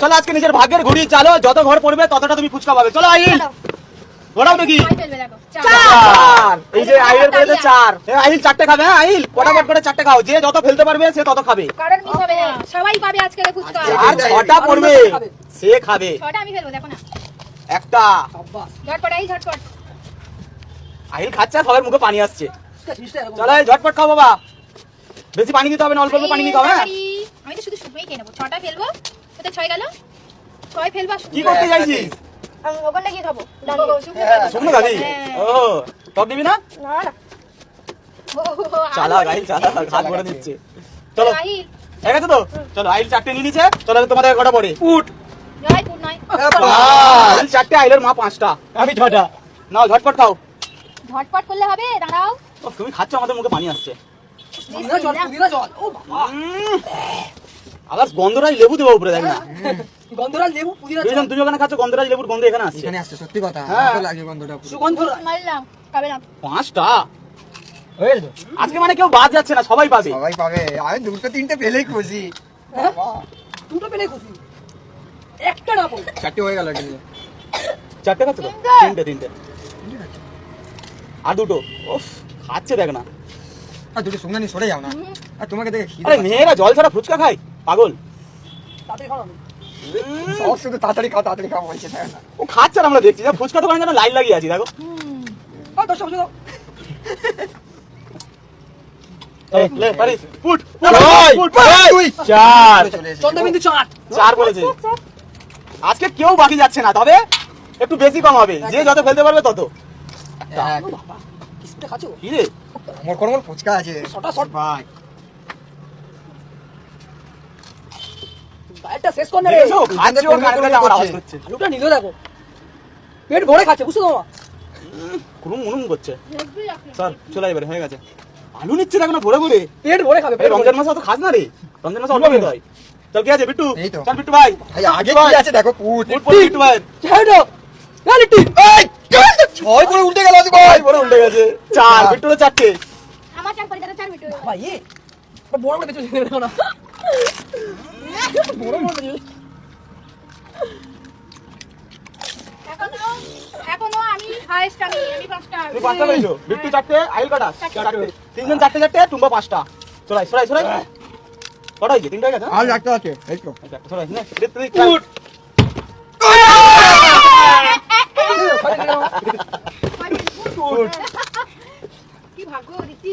চলো আজকে নিজের ভাগ্যের ঘুড়ি চালো, যত ঘর পড়বে ততটা তুমি ফুচকা পাবে। চলো আইল ঘোরাও নাকি এই যে আইলের পড়েছে 4, আইল 4টে খাবে। হ্যাঁ আইল ফটাফট করে 4টে খাও, যে যত ফেলতে পারবে সে তত খাবে। কারণ মিস হবে না, সবাই পাবে আজকে ফুচকা। আর 6টা পড়বে সে খাবে। 6টা আমি ফেলবো, দেখো না একটা ঝটপট আই ঝটপট। আইল খাচ্ছে আর সবার মুখে পানি আসছে। চলো ঝটপট খাও বাবা, বেশি পানি দিতে হবে না, অল্প অল্প পানি নিতে হবে। হ্যাঁ আমি তো শুধু শুকনোই খেয়ে নেবো। 6টা ফেলবো, ওতে 6 গেল। 6 ফেলবা। কি করতে যাইছিস? আমি ওখানে গিয়ে খাবো। শুকনো খাবি? ও টক দিবি না? না না চালা গাইল চালা, হাত ভরে দিচ্ছে। চলো ঠিক আছে তো, চলো আইল 4টে নিয়ে নিছে। চলো তোমাদের কটা পড়ে? উঠ যাই পুর নাই। আইল 4টে, আইলের মা 5টা, আমি 6টা। নাও ঝটপট খাও। ঝটপট করলে হবে, দাঁড়াও। ও তুমি খাচ্ছ, আমাদের মুখে পানি আসছে। আবার গন্ধরাজ লেবু দেবো উপরে, দেখ না গন্ধরাজ লেবু পুদিনা। তুমি ওখানে খাচ্ছ, গন্ধরাজ লেবুর গন্ধ এখানে আসছে। এখানে আসছে, সত্যি কথা। হ্যাঁ। ভালো লাগে গন্ধটা। সুগন্ধ মারলাম, খাবে না। 5টা আজকে মানে কেউ বাদ যাচ্ছে না, সবাই পাবে। সবাই পাবে। আমি 2টো 3টে পেলেই খুশি। দুটো পেলে খুশি, একটা না বল। 4টে হয়ে গেল কিন্তু। 4টে খাচ্ছ তো? 3টে আর 2টো। উফ খাচ্ছে দেখ না। আর 2টো শুকনা নিয়ে সরে যাও না। আর তোমাকে দেখে খিদে আরে মেয়েরা জল ছাড়া ফুচকা খায়, পাগল। তাতে খাও না। সব শুধু তাড়াতাড়ি খাও বলছে না। ও খাচ্ছে আর আমরা দেখছি। ফুচকা দোকানে যেন লাইন লাগিয়ে আছি, দেখো। আর 10 বছর লে পারিস ফুট 4 14 4 4 বলেছে। আজকে কেউ বাকি যাচ্ছে না, তবে একটু বেশি কম হবে, যে যত ফেলতে পারবে তত। কিসটা খাচ্ছো? কি রে কর্মর ফুচকা আছে। শটা শট ভাই একটা শেষ কর না রে। দেখেছো খাচ্ছে, ও কার কাছে আমার আওয়াজ করছে। আলুটা নিলো দেখো, পেট ভরে খাচ্ছে, বুঝছো তোমার? কুরুম মুনুম করছে। স্যার চলে এবারে হয়ে গেছে। আলু নিচ্ছে দেখো না ভরে ভরে। পেট ভরে খাবে। এই রমজান মাসে অত খাস না রে, রমজান মাসে অল্প খেতে হয়। চল কি আছে বিট্টু? এই তো। চল বিট্টু ভাই। ভাই আগে কি আছে দেখো। পুট ফুট পড়ে বিট্টু ভাই। ছেড়ো কোয়ালিটি। এই 6 করে উল্টে গেল আজ ভাই। ভাই বড় উল্টে গেছে। 4 বিট্টুর 4টে। আমার 4 পরে 4 মিনিট। ভাই এ বড় বড় কিছু দেখো না। বড় বড় কিছু এখনো আমি হাইস্ট, আমি 5টা। তুই 5টা পেয়েছো, বিট্টু 4টে, আইল কটা? 4টে। তিনজন 4টে, টুম্বা 5টা। চলাই সরাই সরাই। কটা হয়েছে? 3টা হয়ে গেছে। আর একটা আছে এই তো। আচ্ছা সরাই নে তুই পুট কি ভাগ্য রীতি।